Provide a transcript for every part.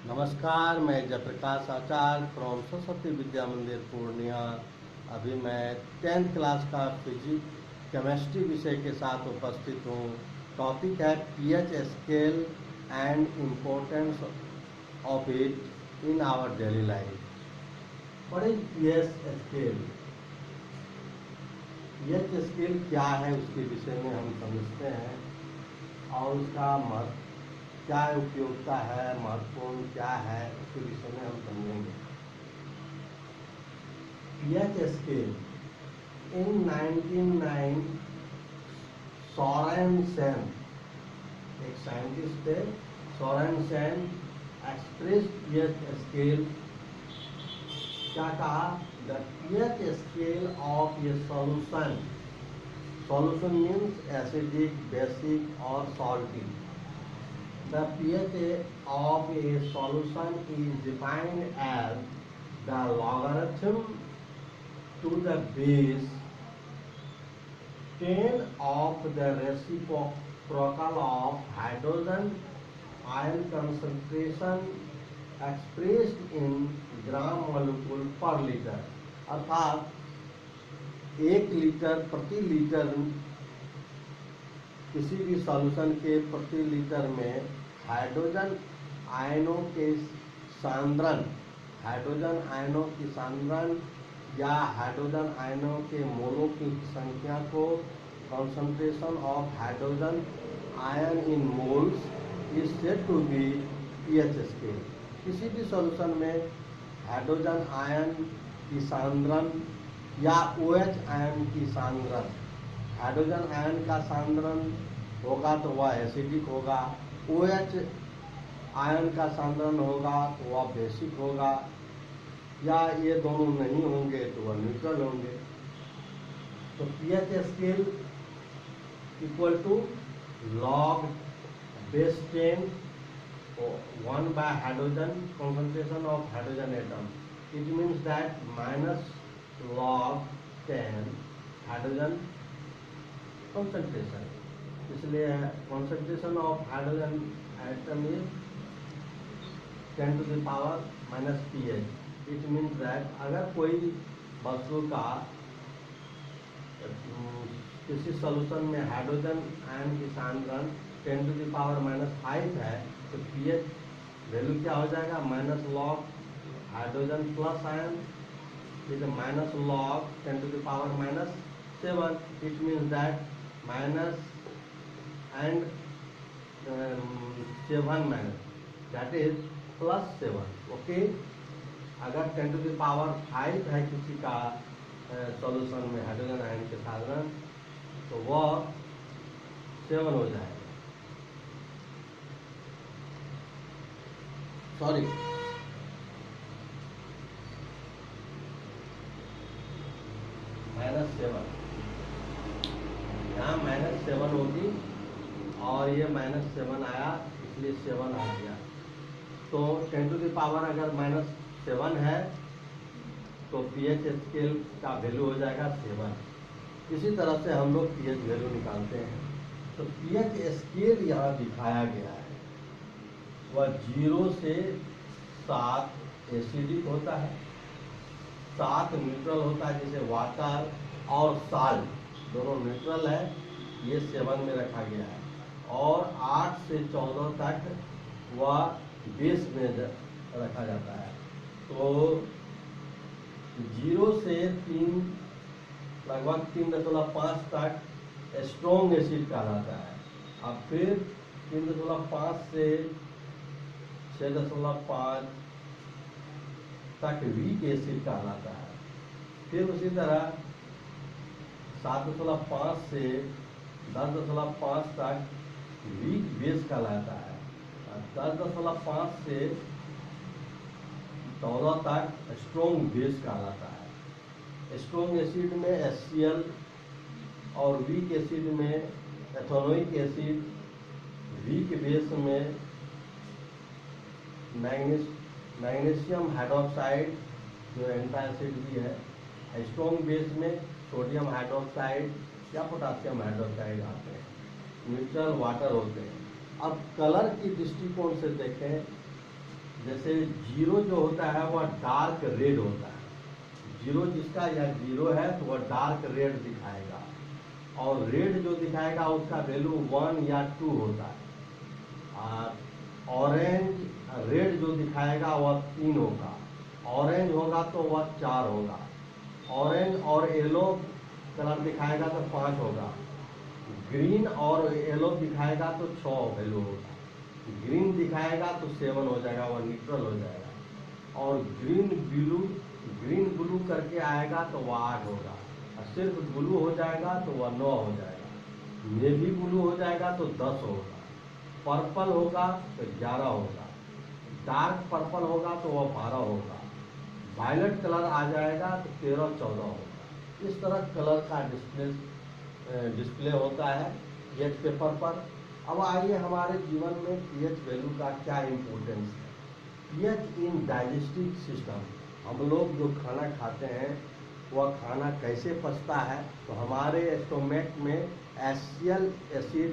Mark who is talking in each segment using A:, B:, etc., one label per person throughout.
A: नमस्कार, मैं जयप्रकाश आचार्य फ्रॉम सरस्वती विद्या मंदिर पूर्णिया। अभी मैं 10th क्लास का फिजिक्स केमिस्ट्री विषय के साथ उपस्थित हूँ। टॉपिक है pH scale and importance of it in our daily life. What is pH scale? PH scale क्या है उसके विषय में हम समझते हैं और उसका महत्व क्या उपयोगिता है, महत्वपूर्ण क्या है, उसके विषय में हम समझेंगे। पीएच स्केल इन 1909 सोरेनसेन, एक साइंटिस्ट थे, सोरेनसेन एक्सप्रेस्ड पीएच स्केल। क्या कहा? The pH scale of A solution, solution means acidic, basic और salty. The pH of a solution is defined as the logarithm to the base 10 of the reciprocal of hydrogen ion concentration expressed in gram molecule per liter। अर्थात 1 litre प्रति litre किसी भी solution के प्रति litre में hydrogen आयनों के सांद्रण, hydrogen आयनों की सांद्रण या हाइड्रोजन आयनों के मोलों की संख्या को concentration of hydrogen ion in moles is said to be pH scale. किसी भी सॉल्यूशन में हाइड्रोजन आयन की सांद्रण या OH आयन की सांद्रण, हाइड्रोजन आयन का सांद्रण होगा तो वह एसिडिक होगा, OH आयन का सांद्रण होगा तो वह बेसिक होगा, या ये दोनों नहीं होंगे तो वह न्यूट्रल होंगे। तो pH scale equal to log base 10 1 by hydrogen concentration of hydrogen atom। It means that minus log 10 hydrogen concentration। इसलिए concentration of hydrogen atom is 10 to the power minus pH। It means that अगर कोई वस्तु का किसी solution में hydrogen ion की सांद्रण 10 to the power minus 5 है तो pH वैल्यू क्या हो जाएगा? Minus log hydrogen plus ion is minus log 10 to the power minus 7। It means that minus and 7 minus that is plus 7। Okay, अगर 10 to the power 5 है किसी का solution में हाइड्रोजन आयन के साधन तो वह 7 हो जाएगा। सॉरी, -7, यहाँ -7 होगी और ये -7 आया इसलिए 7 आ गया। तो 10 to the power अगर -7 है तो पीएच स्केल का वैल्यू हो जाएगा 7। इसी तरह से हम लोग पीएच वैल्यू निकालते हैं। तो पीएच स्केल यहाँ दिखाया गया है, वह 0 से 7 एसिडिक होता है, 7 न्यूट्रल होता है जैसे वाटर और साल्ट दोनों न्यूट्रल है, ये 7 में रखा गया है, और 8 से 14 तक वह बेस में रखा जाता है। तो 0 से 3 लगभग 3.5 तक स्ट्रॉन्ग एसिड कहलाता है। अब फिर 3.5 से 6.5 तक वीक एसिड कहलाता है। फिर उसी तरह 7.5 से 10.5 तक वीक बेस कहलाता है, और 10.5 से 14 तक स्ट्रॉन्ग बेस कहलाता है। स्ट्रॉन्ग एसिड में HCl और वीक एसिड में एथेनोइक एसिड, वीक बेस में मैग्नीशियम हाइड्रोक्साइड जो एंटासिड भी है, स्ट्रॉन्ग बेस में सोडियम हाइड्रोक्साइड या पोटासियम हाइड्रोक्साइड आते हैं, न्यूट्रल वाटर होते हैं। अब कलर की दृष्टिकोण से देखें जैसे जीरो जो होता है वह डार्क रेड होता है, जीरो जिसका या जीरो है तो वह डार्क रेड दिखाएगा, और रेड जो दिखाएगा उसका वैल्यू 1 या 2 होता है। ऑरेंज रेड जो दिखाएगा वह 3 होगा, ऑरेंज होगा तो वह 4 होगा, ऑरेंज और येलो कलर दिखाएगा तो 5 होगा, ग्रीन और येलो दिखाएगा तो 6 वैल्यू होगा, ग्रीन दिखाएगा तो 7 हो जाएगा, वह न्यूट्रल हो जाएगा, और ग्रीन ब्लू करके आएगा तो वह 8 होगा, और सिर्फ ब्लू हो जाएगा तो वह 9 हो जाएगा, नेवी ब्लू हो जाएगा तो 10 होगा, पर्पल होगा तो 11 होगा, डार्क पर्पल होगा तो वह 12 होगा, वायलेट कलर आ जाएगा तो 13-14 होगा। इस तरह कलर का डिस्प्ले होता है पीएच पेपर पर। अब आइए हमारे जीवन में पीएच वैल्यू का क्या इम्पोर्टेंस है। पीएच इन डाइजेस्टिव सिस्टम, हम लोग जो खाना खाते हैं वह खाना कैसे पचता है, तो हमारे स्टोमक में एसियल एसिड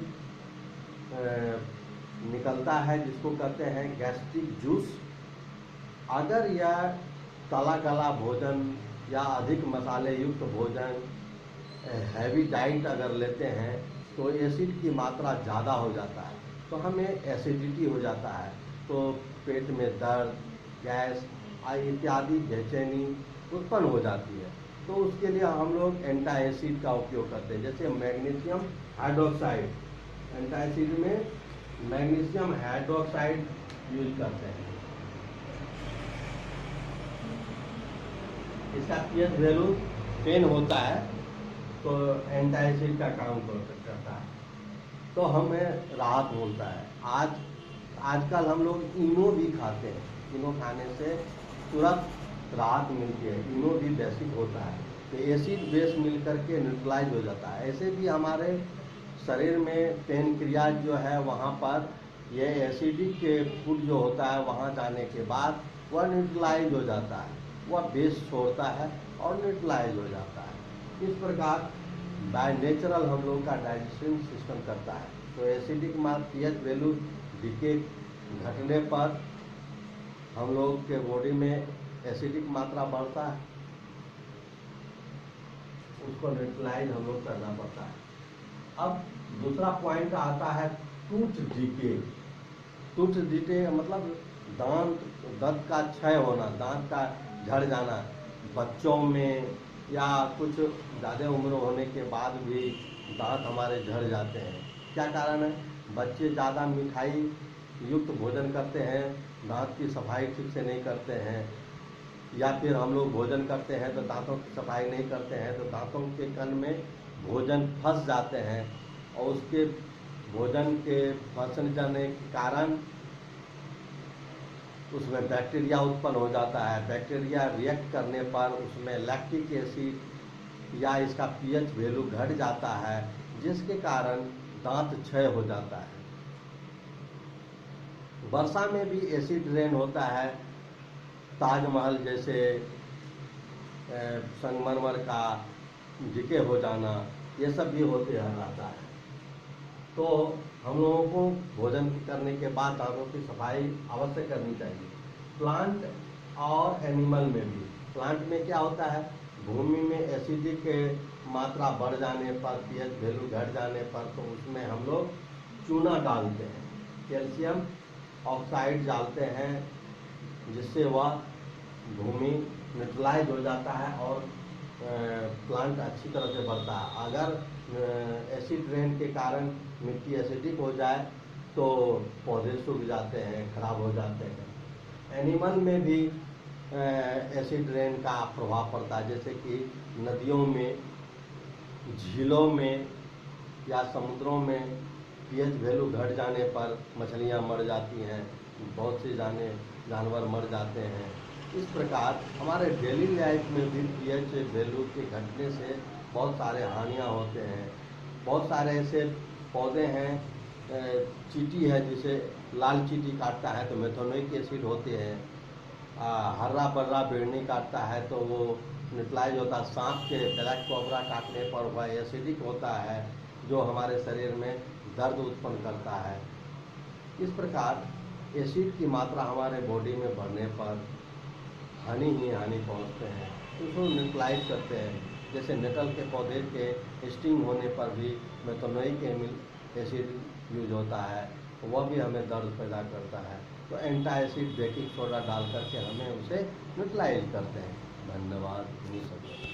A: निकलता है जिसको कहते हैं गैस्ट्रिक जूस। अगर यह तला गला भोजन या अधिक मसाले युक्त भोजन, हैवी डाइट अगर लेते हैं तो एसिड की मात्रा ज़्यादा हो जाता है, तो हमें एसिडिटी हो जाता है, तो पेट में दर्द, गैस इत्यादि बेचैनी उत्पन्न हो जाती है। तो उसके लिए हम लोग एंटी एसिड का उपयोग करते हैं, जैसे मैग्नीशियम हाइड्रोक्साइड, एंटी एसिड में मैग्नीशियम हाइड्रोक्साइड यूज करते हैं। इसका पीएच वैल्यू 10 होता है, तो एंटी एसिड का काम करता है, तो हमें राहत मिलता है। आजकल हम लोग इनो भी खाते हैं, इनो खाने से तुरंत राहत मिलती है, इनो भी बेसिक होता है, तो एसिड बेस मिल करके न्यूट्रलाइज हो जाता है। ऐसे भी हमारे शरीर में पेनक्रियाज जो है वहाँ पर यह एसिडिक फूड जो होता है वहाँ जाने के बाद वह न्यूट्रलाइज हो जाता है, वह बेस छोड़ता है और न्यूट्रलाइज हो जाता है। इस प्रकार बाय नेचुरल हम लोग का डाइजेशन सिस्टम करता है। तो एसिडिक पीएच वैल्यू डिके घटने पर हम लोग के बॉडी में एसिडिक मात्रा बढ़ता है, उसको न्यूट्रलाइज हम लोग करना पड़ता है। अब दूसरा पॉइंट आता है टूथ डिके। टूथ डिके मतलब दांत का क्षय होना, दांत का झड़ जाना। बच्चों में या कुछ ज़्यादा उम्र होने के बाद भी दांत हमारे झड़ जाते हैं। क्या कारण है? बच्चे ज़्यादा मिठाई युक्त भोजन करते हैं, दांत की सफाई ठीक से नहीं करते हैं, या फिर हम लोग भोजन करते हैं तो दांतों की सफाई नहीं करते हैं, तो दांतों के कण में भोजन फंस जाते हैं, और उसके भोजन के फंस जाने के कारण उसमें बैक्टीरिया उत्पन्न हो जाता है। बैक्टीरिया रिएक्ट करने पर उसमें लैक्टिक एसिड या इसका पीएच वैल्यू घट जाता है, जिसके कारण दांत क्षय हो जाता है। वर्षा में भी एसिड रेन होता है, ताजमहल जैसे संगमरमर का डिके हो जाना, ये सब भी होते रहता है। तो हम लोगों को भोजन करने के बाद दांतों की सफाई अवश्य करनी चाहिए। प्लांट और एनिमल में भी, प्लांट में क्या होता है, भूमि में एसिडिक मात्रा बढ़ जाने पर, पीएच वैल्यू घट जाने पर, तो उसमें हम लोग चूना डालते हैं, कैल्शियम ऑक्साइड डालते हैं, जिससे वह भूमि न्यूट्रलाइज हो जाता है और प्लांट अच्छी तरह से बढ़ता है। अगर एसिड रेन के कारण मिट्टी एसिडिक हो जाए तो पौधे सूख जाते हैं, खराब हो जाते हैं। एनिमल में भी एसिड रेन का प्रभाव पड़ता है, जैसे कि नदियों में, झीलों में या समुद्रों में पीएच वैल्यू घट जाने पर मछलियां मर जाती हैं, बहुत से जानवर मर जाते हैं। इस प्रकार हमारे डेली लाइफ में भी पीएच वैल्यू के घटने से बहुत सारे हानियां होते हैं। बहुत सारे ऐसे पौधे हैं, चींटी है, जिसे लाल चींटी काटता है तो मेथोनिक एसिड होते हैं। हर्रा बर्रा बेड़नी काटता है तो वो न्यूट्रलाइज होता है। सांप के ब्लैक कोबरा काटने पर वह एसिडिक होता है, जो हमारे शरीर में दर्द उत्पन्न करता है। इस प्रकार एसिड की मात्रा हमारे बॉडी में बढ़ने पर हानि ही हानि पहुंचते हैं, तो उसको न्यूट्रलाइज करते हैं। जैसे नेटल के पौधे के स्टिंग होने पर भी मेथनोइक एसिड यूज होता है, वह भी हमें दर्द पैदा करता है। तो एंटासिड बेकिंग सोडा डाल करके हमें उसे न्यूट्रलाइज करते हैं। धन्यवाद।